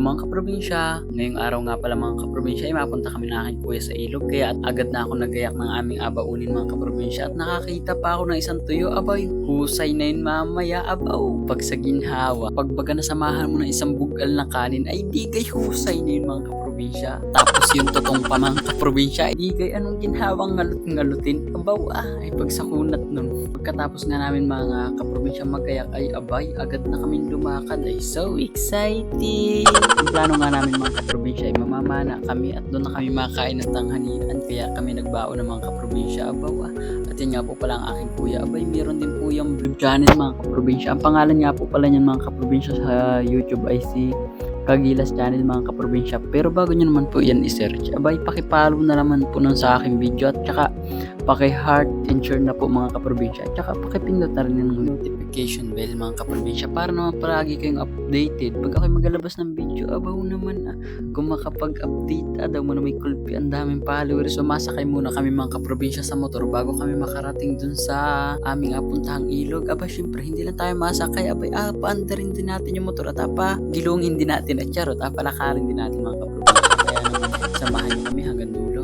Hello mga kaprobinsya! Ngayong araw nga pala mga kaprobinsya ay mapunta kami na aking kuya sa ilog kaya agad na ako nagayak ng aming abaunin mga kaprobinsya at nakakita pa ako ng isang tuyo. Abay, husay na yun mamaya abaw. Pag sa ginhawa, pagbaga nasamahan mo ng isang bugal na kanin ay di kay husay na yun mga kaprobinsya. Tapos yung totong pa mga kaprobinsya ay di kay anong ginhawang ngalutin. Abaw ay pagsakunat nun. Pagkatapos nga namin mga kaprobinsya magayak ay abay, agad na kami lumakad ay so exciting! Ang plano nga namin mga kaprobinsya ay mamamana kami at doon na kami makain ng tanghalian kaya kami nagbaon ng mga kaprobinsya abaw At yan nga po pala ang aking kuya abay, meron din po yung vlog channel mga kaprobinsya. Ang pangalan nga po pala niyan mga kaprobinsya sa YouTube ay si Kagilas Channel mga kaprobinsya. Pero bago nyo naman po yan i-search, abay pakipollow na naman po nun sa aking video at saka paki-heart and share na po mga kaprobinsya. At saka pakipindot na rin ng notification bell mga kaprobinsya para naman palagi kayong updated. Pag ako'y magalabas ng video, abaw naman kung makapag-update daw mo na may kulpi, ang daming followers. So masakay muna kami mga kaprobinsya sa motor bago kami makarating dun sa aming apuntahang ilog. Aba syempre hindi lang tayo masakay, abay paandarin din natin yung motor at gilungin din natin at charot, palakarin din natin mga kaprobinsya. Kaya naman samahan nyo kami hanggang dulo.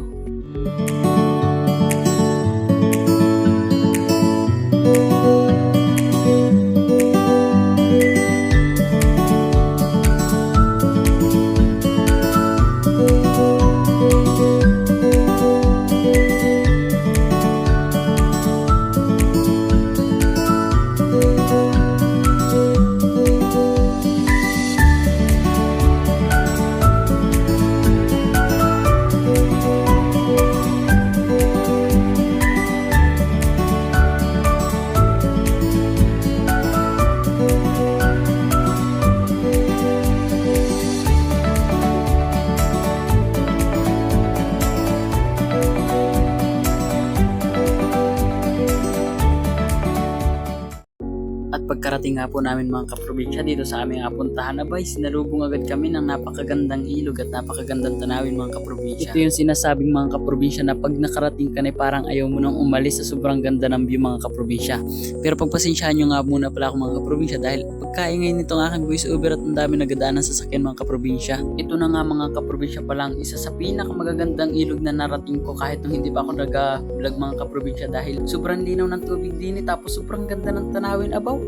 Pagkarating nga po namin mga kaprobinsya dito sa aming apuntahan, abay sinalubong agad kami ng napakagandang ilog at napakagandang tanawin mga kaprobinsya. Ito yung sinasabing mga kaprobinsya na pag nakarating ka na parang ayaw mo nang umalis sa sobrang ganda ng view mga kaprobinsya. Pero pagpasensyahan nyo nga muna pala ako mga kaprobinsya dahil pagkaingay nitong aking voice over at ang dami nagadaanan sa sasakyan mga kaprobinsya. Ito na nga mga kaprobinsya pa lang isa sa pinakamagagandang ilog na narating ko kahit nung hindi pa ako nag-vlog mga kaprobinsya dahil sobrang linaw ng tubig din tapos sobrang ganda ng tanawin abaw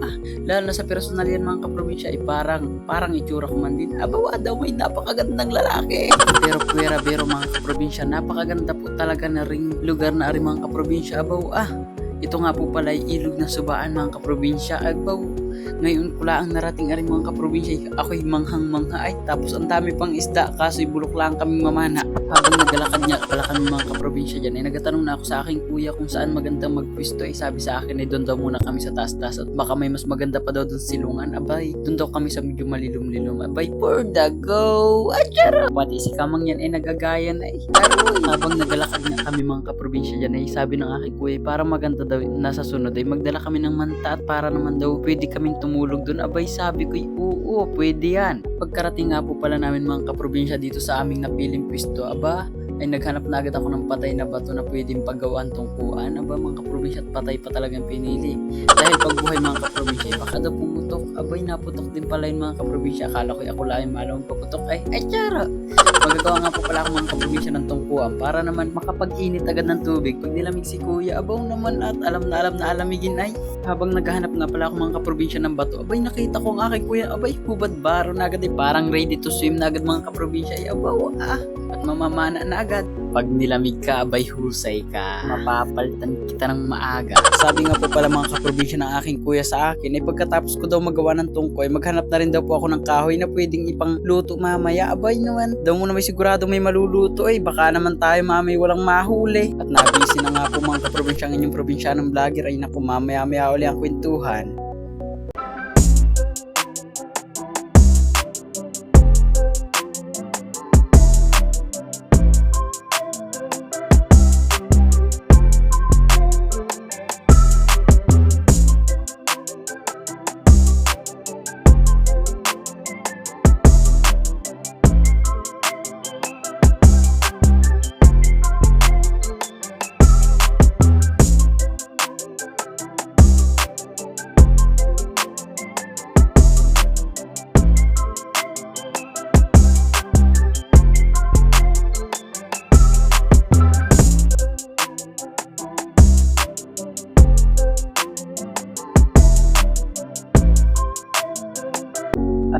lalo na sa personal yan mga kaprobinsya ay parang itsura ko man din abaw daw may napakagandang lalaki pero mga kaprobinsya napakaganda po talaga na ring lugar na rin mga kaprobinsya abaw ito nga po pala ay ilog na subaan mga kaprobinsya abaw ngayon pula ang narating aring mga kaprobinsya ako'y manghang-mangha ay tapos ang dami pang isda kaso'y bulok lang kaming mamana habang naglalakad niya pala kami mga kaprobinsya dyan ay nagatanong na ako sa aking kuya kung saan magandang magpwisto ay sabi sa akin ay doon daw muna kami sa taas-taas at baka may mas maganda pa daw doon silungan abay doon daw kami sa medyo malilum-lilum abay for the go achara pati si Kamang yan ay nagagayan ay habang naglalakad na kami mga kaprobinsya dyan ay sabi ng aking kuya para maganda daw nasa sunod ay magdala kami ng manta at para naman daw pwede kaming tumulog doon abay sabi ko oo pwede yan. Pagkarating nga po pala namin mga kaprobinsya dito sa aming napiling pwesto ay naghanap na agad ako ng patay na bato na pwedeng paggawaan tungkuan mga kaprobinsya at patay pa talagang pinili dahil pagbuhay mga kaprobinsya baka daw pumutok abay naputok din pala yung mga kaprobinsya akala ko ako lang malawang paputok ay tsara magagawa nga po pala ako mga kaprobinsya ng tungkuan para naman makapag-init agad ng tubig pag nilamig si kuya abaw naman at alam na alamigin ay habang naghahanap nga pala ako mga kaprobinsya ng bato abay nakita ko ang aking kuya abay hubad baro na agad parang ready to swim na agad mga kaprobinsya ay abaw at mamamana na agad pag nilamig ka abay husay ka mapapalitan kita ng maaga. Sabi nga po pala mga kaprobinsya ng aking kuya sa akin ay pagkatapos ko daw magawa ng tungkoy maghanap na rin daw po ako ng kahoy na pwedeng ipang luto mamaya abay naman daw muna may sigurado may maluluto baka naman tayo mamay walang mahuli at nabisi na nga po mga kaprobinsya ang inyong probinsyanong vlogger ay naku mamaya uli ang kwentuhan.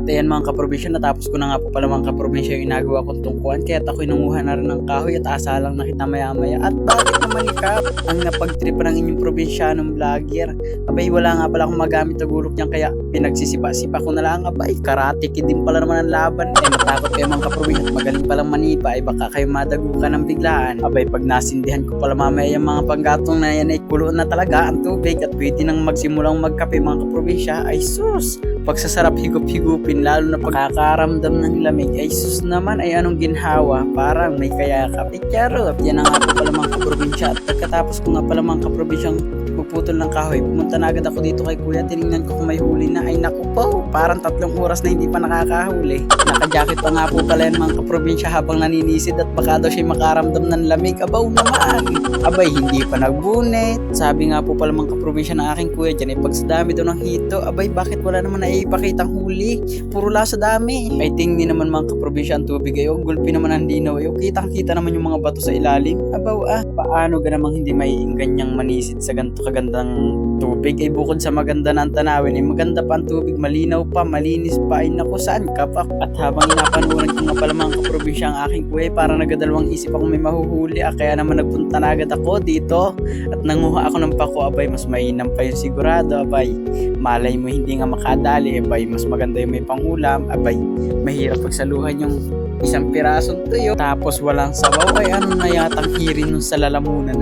At ayan mga kaprobinsya, natapos ko na nga po pala mga kaprobinsya yung inagawa kong tungkuan. Kaya ako'y nanguha na rin ng kahoy at asa lang na kita maya maya. At bakit naman ikaw ang napagtripan ng inyong probinsyanong vlogger? Abay wala nga pala akong magamit na gulok niyan, kaya pinagsisipa-sipa ko na lang. Abay karate kid din pala naman ang laban. Matakot kayo mga kaprobinsya at magaling palang manipa, ay baka kayo madagukan ng biglaan. Abay pag nasindihan ko pala mamaya yung mga panggatong na yan ay kulo na talaga ang tubig at pwede nang magsimulang magkape mga kaprobinsya. Ay sus, pagsasarap higup-higupin, lalo na pagkakaramdam ng lamig, ay sus naman, ay anong ginhawa, parang may kayakap. Charot, yan na nga po pala mga kaprobinsya. At pagkatapos ko nga pala mga kaprobinsyang puputol ng kahoy, pumunta na agad ako dito kay kuya. Tinignan ko kung may huli na. Ay naku po, parang 3 oras na hindi pa nakakahuli. Nakajacket pa nga po pala yan mga kaprobinsya habang naninisid at baka daw siya makaramdam ng lamig. Abaw naman, abay hindi pa nagbunit. Sabi nga po pala mga kaprobinsya ng aking kuya dyan, ay pag sa dami daw ng hito, abay bakit wala naman na ipakitang huli, puro lasa dami. Ay tingin naman mga kaprobinsya ang tubig ay gulpi naman ang linaw ay kitang kita naman yung mga bato sa ilalim. Abaw paano ga namang hindi may ganyang manisid sa ganito kagandang tubig? Ay bukod sa maganda na ang tanawin, ay maganda pa ang tubig, malinaw pa, malinis pa. Ay naku, saan ka pa? At habang inapanuran ko nga pala mga kaprobinsya ang aking kuya, parang nagadalawang isip ako may mahuhuli. Kaya naman nagpunta na agad ako dito at nanguha ako ng pako. Abay mas mainam pa yun sigurado. Abay malay mo hindi nga makadali. Abay mas maganda yung may pangulam. Abay mahirap pagsaluhan yung isang pirasong tuyo tapos walang sabaw. Ay ano na yatang hirin nun sa lalamunan.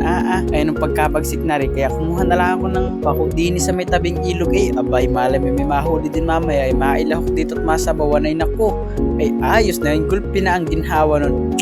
Ay nung pagkabagsik na rin, kaya kumuha na lang ako ng pako din sa may tabing ilog. Abay malay may mahuli din mamaya, ay mailahok dito at masabawan. Ay naku, ay ayos na yun, gulpi na ang ginhawa nun.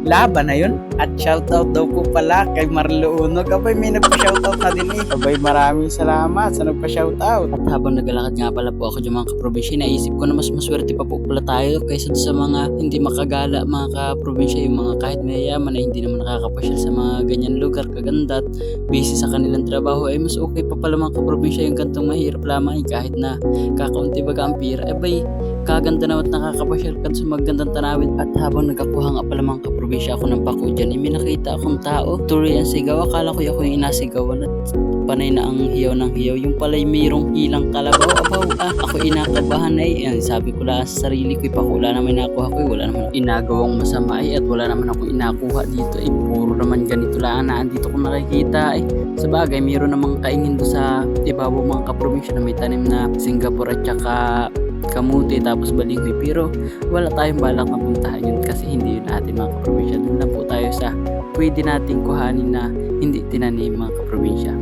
Laban na yun. At shoutout daw po pala kay Marlo Unog. Abay may nagpa-shoutout na din Abay maraming salamat sa nagpa-shoutout. At habang naglalakad nga pala po ako dyan mga kaprobinsya, naisip ko na mas maswerte pa po pala tayo kaysa sa mga hindi makagala mga kaprobinsya, yung mga kahit mayayaman na hindi naman nakakapasyal sa mga ganyan lugar kaganda at busy sa kanilang trabaho. Ay mas okay pa pala mga kaprobinsya yung gantong mahirap lamang kahit na kakaunti baga ang pira. Abay kaganda naman at nakakapasyal ka sa magandang tanawin. At habang nagkakuha nga pala mga kaprobinsya ako ng pako dyan, may nakita akong tao tuloy ang sigaw. Akala ko ako yung inasigawan at panay na ang hiyaw ng hiyaw, yung pala'y mayroong ilang kalabaw. Abaw ako inakabahan sabi ko lang sa sarili ko, wala naman nakuha ko, wala naman inagawang masama at wala naman ako inakuha dito. Puro naman ganito lang na andito ko nakikita. Sa bagay mayroon namang kaingin do sa ibabaw mga kaprobinsya na may tanim na Singapore at saka kamuti tapos balinghoy, pero wala tayong balak na puntahan yun kasi hindi yun atin mga kaprobinsya. Doon lang po tayo sa pwede nating kuhanin na hindi tinanim mga kaprobinsya.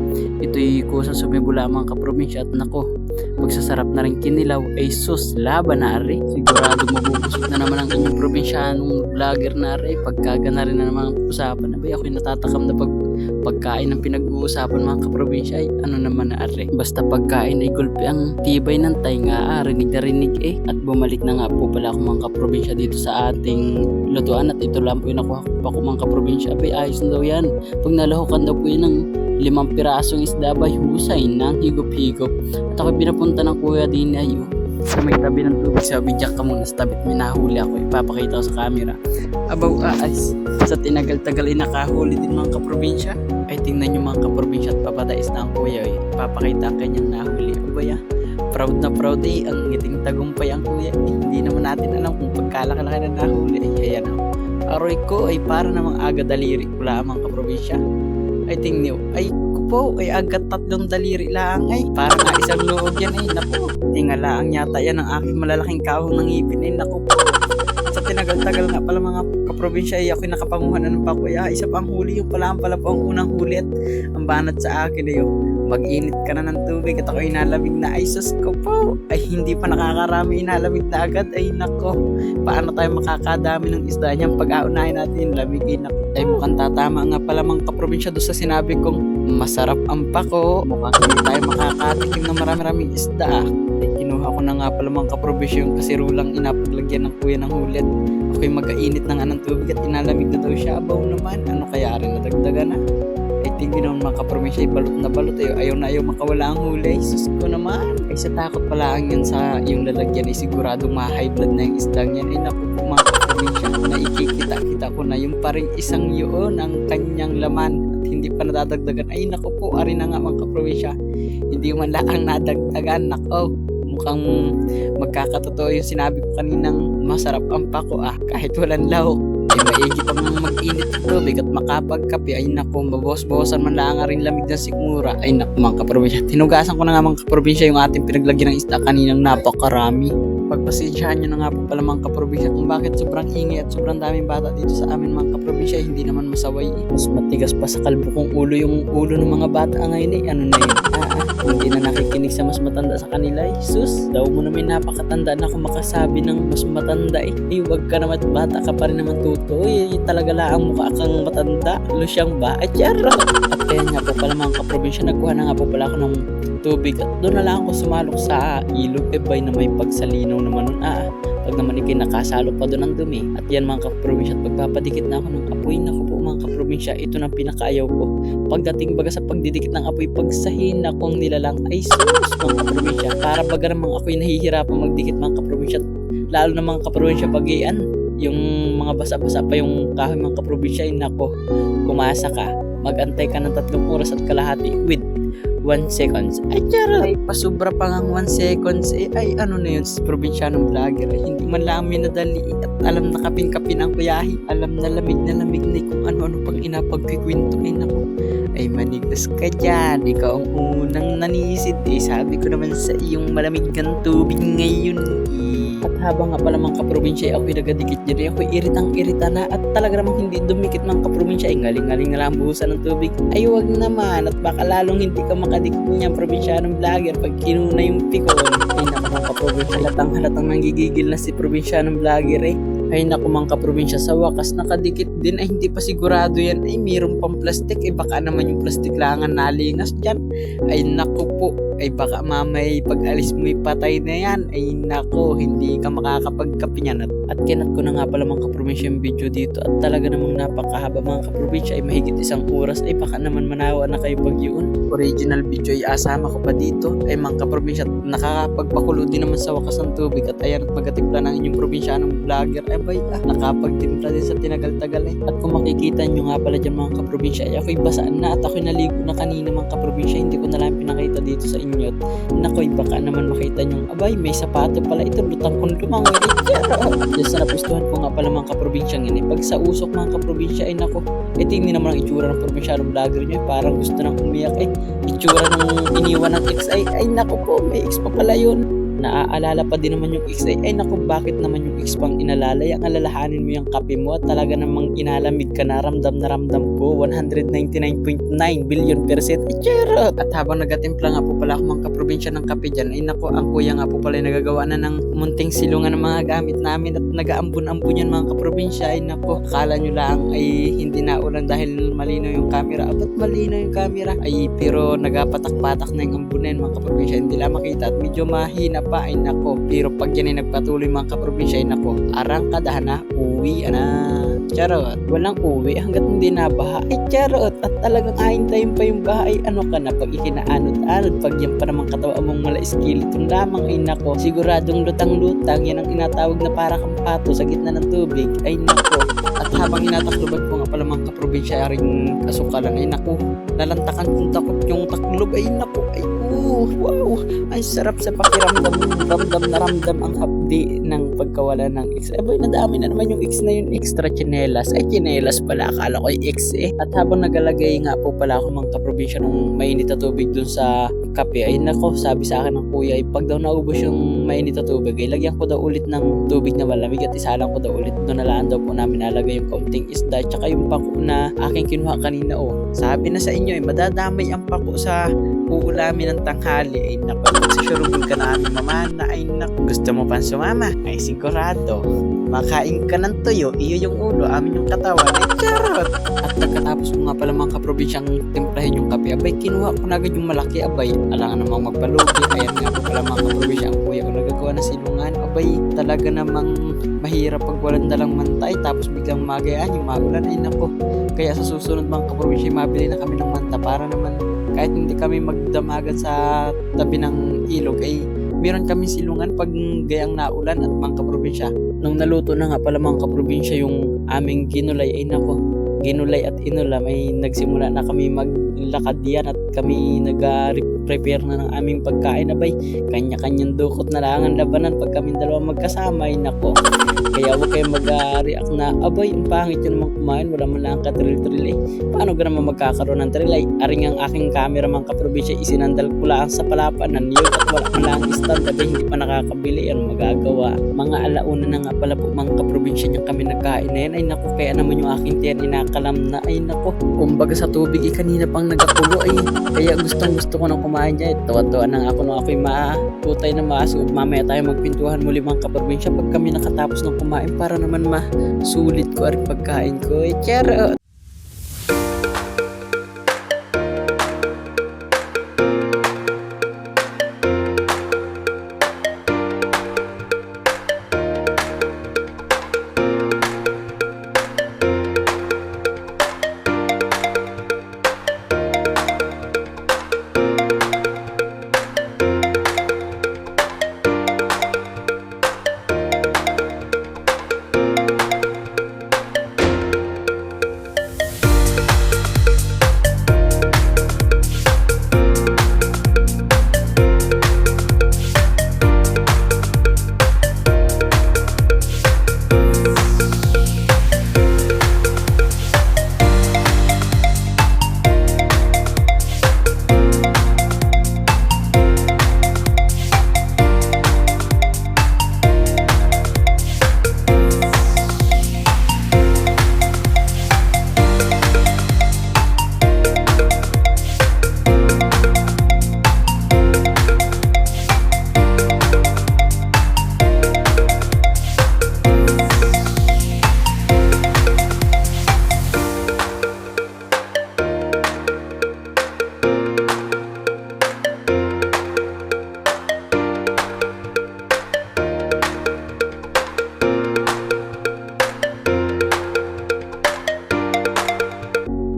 Ito'y kusang sumibula mga kaprobinsya at nako, magsasarap na rin kinilaw. Ay sus, laban na ari. Sigurado mabubusog na naman ang inyong probinsyanong vlogger na ari. Pagkaga na rin na naman ang usapan. Abay ako'y natatakam na pagkain ng pinag-uusapan mga kaprobinsya. Ay ano naman na ari, basta pagkain ay gulpi ang tibay ng tainga. Rinig na rinig At bumalik na nga po pala ako mga kaprobinsya dito sa ating lutuan. At ito lang po yung nakuha ko pa ko mga kaprobinsya. Abay ayos na daw yan. Pag nalahukan daw po yun ng 5 pirasong isda, bay husay ng higop-higop. At ako pinapunta ng kuya din ayo sa may tabi ng tubig. Sabi, "Jack ka muna sa tabi, may nahuli ako, ipapakita ko sa camera." Abaw sa tinagal-tagal nakahuli din mga kaprobinsya. Ay tingnan nyo mga kaprobinsya at papadais na ang kuya ipapakita ang kanyang nahuli. Abay proud na proud ang ngiting tagumpay ang kuya. Hindi naman natin alam kung pagkalaki-laki na nahuli. Ayan aroy ko ay para namang aga daliri pula mga kaprobinsya. Ay tingniw, ay kupo, ay agad 3 daliri lang parang isang luog yan naku, tingalaang yata yan ang aking malalaking kahong ng ngipin naku po. Sa tinagal-tagal nga pala mga kaprobinsya ako'y nakapanguhan na ng pako. Isa pang huli yung pala po ang unang huli at ang banat sa akin mag-init ka na ng tubig at ako inalamig na. Ay sus ko po, ay hindi pa nakakarami, inalamig na agad. Ay nako, paano tayo makakadami ng isda niyan pag aunahin natin yung lamig? Nako, ay mukhang tatama nga pala mga kaprobinsya doon sa sinabi kong masarap ang pako. Mukhang hindi tayo makakatikim ng marami-raming isda. Ay kinuha ko na nga pala mga kaprobinsya yung kasirulang inapaglagyan ng kuya ng huli. Ako'y mag-ainit na nga ng tubig at inalamig na daw siya. Abaw naman, ano kaya rin nadagdagan na? Ay tingin naman mga kaprobinsya, balot na balot ayaw na ayaw makawala ang huli. Sus ko naman, ay sa takot pala ang yan sa yung lalagyan ay sigurado ma-high blood na yung isdang yan. Ay naku po mga kaprobinsya, na ikikita ko na yung paring isang yun ang kanyang laman at hindi pa nadadagdagan. Ay naku po, ari na nga mga kaprobinsya, hindi man lang nadagdagan. Nako, mukhang magkakatotoo yung sinabi ko kaninang masarap ang pako kahit walang lahok. Ay maigi pang mag-init ng tubig at makapagkape. Ay naku, mabos-bosan man lang rin lamig ng sikmura. Ay naku mga kaprobinsya, tinugasan ko na nga mga kaprobinsya yung ating pinaglagyan ng isda kaninang napakarami. Pagpasensyahan nyo na nga po pala mga kaprobinsya kung bakit sobrang ingay at sobrang daming bata dito sa amin mga kaprobinsya. Hindi naman masaway. Mas matigas pa sa kalbo kong ulo yung ulo ng mga bata ngayon ano na yun. Hindi na nakikinig sa mas matanda sa kanila sus, daw mo naman napakatanda na kung makasabi ng mas matanda wag ka naman, bata ka pa rin naman tuto. Talaga lang mukha kang matanda. Lusyang ba? Charot! At kaya nga po pala mga kaprobinsya, nagkuha na nga po pala ako ng tubig at doon na lang ako sumalok sa ilog bay na may pagsalinaw naman nun pag naman nakasalo pa doon ang dumi. At yan mga kaprobinsya, at pagpapadikit na ako ng apoy, naku po mga kaprobinsya, ito na pinakaayaw ko. Pagdating baga sa pagdidikit ng apoy, pagsahin ako ang nilalang ay sus mga kaprobinsya, para baga namang ako'y nahihirapan magdikit mga kaprobinsya, lalo na mga kaprobinsya pag yung mga basa-basa pa yung kahoy mga kaprobinsya, nako, umasa ka, magantay ka ng 3 oras at kalahati with 1 seconds. Ay charot! Ay pasubra pa ngang 1 seconds ay ano na yun sa probinsyanong vlogger. Hindi man lang minadali at alam na kapin-kapin ang kuyahi. Alam na lamig na kung ano-ano pang inapagkikwento. Ay naku, ay manigas ka dyan, ikaw ang unang nanisid sabi ko naman sa iyong malamig ng tubig ngayon At habang nga pala mga kaprobinsya ako'y nagadikit dyan ako'y iritang-irita na at talaga namang hindi dumikit mga kaprobinsya ngaling-ngaling na lang buhusan ng tubig. Ay wag naman at baka lalong hindi ka makadikit niyang probinsyanong vlogger pag kinuna yung pikon. Ay naku mga kaprobinsya, halatang nanggigigil na si probinsyanong vlogger Ay naku mga kaprobinsya, sa wakas nakadikit din ay hindi pa sigurado yan ay mayroon pang plastic baka naman yung plastic langan nalingas dyan. Ay naku po, ay baka mamay pag alis mo patay na yan. Ay naku, hindi ka makakapagkape niyan. At kinat ko na nga pala mga kaprobinsya yung video dito at talaga namang napakahaba mga kaprobinsya ay mahigit 1 oras ay baka naman manawa na kayo pag yun. Original video ay asama ko pa dito ay mga kaprobinsya, nakakapagpakulo din naman sa wakas ng tubig at ayan at magatimpla ng inyong probinsyanong vlogger nakapagtimpla din sa tinagal-tagal At kung makikita nyo nga pala dyan mga kaprobinsya ay ako'y basaan na at ako'y naligo na kanina mga kaprobinsya, hindi ko na lang pinakita dito sa inyo. Nako'y baka naman makita nyo may sapato pala ito, lutang kong lumang Diyos na napustuhan ko nga pala mga kaprobinsya pag sa usok mga kaprobinsya ay nako, tingnan naman ang itsura ng probinsyanong vlogger nyo parang gusto nang umiyak itsura ng iniwan ng ex ay nako po, may ex pa pala yun. Naaalala pa din naman yung ex ay naku, bakit naman yung ex pang inalalay ang alalahanin mo yung kape mo at talaga namang inalamig ka na ramdam ko 199.9 billion percent charot. At habang nagatimpla nga po pala ako mga kaprobinsya ng kape dyan ay naku, ang kuya nga po pala nagagawa na ng munting silungan ng mga gamit namin at nagaambun-ambun yan mga kaprobinsya ay naku, akala nyo lang ay hindi na ulan dahil malinaw yung camera. Ba't malinaw yung camera? Ay pero nagapatak-patak na yung ambunan mga kaprobinsya, hindi lang makita at medyo mahina pa ay nako, pero pag yan ay nagpatuloy mga kaprobinsya ay nako, arangkadahan na, uwi na charot, walang uwi hanggat hindi nabaha ay charot. At talagang ahintayin pa yung bahay, ano ka na pag ikinaanod-anod pag yan pa naman katawa mong mala skeleton lamang ay nako, siguradong lutang-lutang yan ang inatawag na para kang pato sa gitna ng tubig ay nako. At habang inatakloban ko nga pala mga kaprobinsya ring kasukalan ay nako, nalantakan kong takot yung taklob ay nako, ay wow, ay sarap sa pakiramdam, ramdam ang hapdi ng pagkawala ng ex. Nadami na naman yung ex na yun, extra chinelas. Ay chinelas pala, akala ko ay ex At habang nagalagay nga po pala ako mga kaprobinsya nung mainit na tubig dun sa kape ay nako, sabi sa akin ng kuya ay pag daw naubos yung mainit na tubig ay lagyan ko daw ulit ng tubig na malamig at isalang ko daw ulit. Doon nalaan daw po namin nalagay yung kaunting isda tsaka yung pako na aking kinuha kanina sabi na sa inyo ay madadamay ang pako sa uulamin ng tanghali ay naku, magsasurugol ka na aming mamana ay naku, gusto mo pang sumama ay sigurado makain ka ng tuyo, iyo yung ulo amin yung katawan ay charot. At pagkatapos ko nga pala mga kapробinsyang timplahin yung kape kinuha ko na agad yung malaki alangan namang magpalugi. Ayan nga po pala mga kaprobinsya ang kuya ko nagagawa na silungan talaga namang mahirap pag walang dalang mantay tapos biglang magayaan yung maulan ay nako, kaya sa susunod mga kaprobinsya mabili na kami ng manta para naman kahit hindi kami magdamagan sa tabi ng ilog ay meron kami silungan pag gayang naulan. At mga kaprobinsya, nung naluto na nga pala mga kaprobinsya yung aming ginulay ay nako, ginulay at inulam ay nagsimula na kami maglakad yan at kami mag-prepare na ng aming pagkain. Abay, kanya-kanyang dukot na lang ang labanan pag kami dalawa magkasama. Ay nako, kaya huwag kayong mag-react na, abay, ang pangit yun naman kumain, wala man lang ka-trill-trill eh. Paano ka naman magkakaroon ng trill? Ay, aring ang aking camera mga kaprobinsya, isinandal ko lang sa palapanan yun at wala man lang stand, abay, hindi pa nakakabili, ano magagawa. Mga alauna na nga pala po mga kaprobinsya niya kami nagkain na yan. Ay nako, kaya naman yung aking tiyan inakalam na. Ay nako, kumbaga sa tubig kanina pang nagakulo ay. Kaya gustong gusto ko nang kumain dyan. Tawa-tawa nang ako nung ako'y matutay na maasog. Mamaya tayo magpintuhan muli mga kaprobinsya pag kami nakatapos ng kumain para naman masulit ko ang pagkain ko. Eh, charot!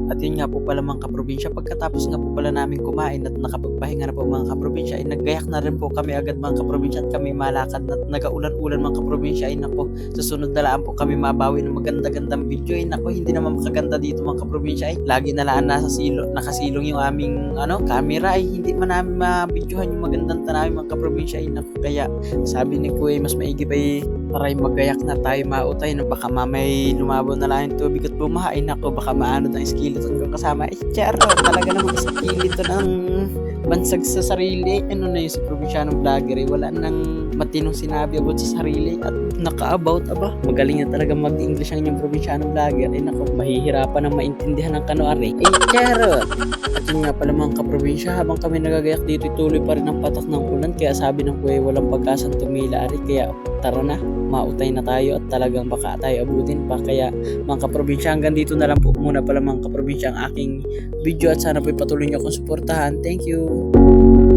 At yun nga po pala mga kaprobinsya, pagkatapos nga po pala namin kumain at nakapagpahinga na po mga kaprobinsya, ay naggayak na rin po kami agad mga kaprobinsya at kami malakad at nagaulan-ulan mga kaprobinsya. Ay nako, susunod na laan po kami mabawi ng maganda-gandang video. Ay nako, hindi naman makaganda dito mga kaprobinsya. Ay lagi na laan nakasilong yung aming camera, ay hindi man namin mabidyohan yung magandang tanawin mga kaprobinsya. Ay nako, kaya sabi ni Kuya mas maigi pa taray magayak na tayo mautay na baka mamay lumabaw na lang yung tubig at bumahain ako, baka maano ng skeleton ko kasama. Charo, talaga namang skeleton ang bansag sa sarili. Ano na yung si probinsyanong vlogger wala nang matinong sinabi about sa sarili at naka-about magaling na talaga mag-English ang inyong probinsyanong vlogger. Nako, mahihirapan ang maintindihan ng kanoari. Charo! At yun nga pala mga kaprobinsya, habang kami nagagayak dito, tuloy pa rin ang patak ng ulan, kaya sabi ng kuya walang pagkasang tumila ari, kaya tara na, mautay na tayo at talagang baka tayo abutin pa. Kaya mga kaprobinsya, hanggang dito na lang po muna pala mga kaprobinsya ang aking video at sana po patuloy nyo akong suportahan. Thank you!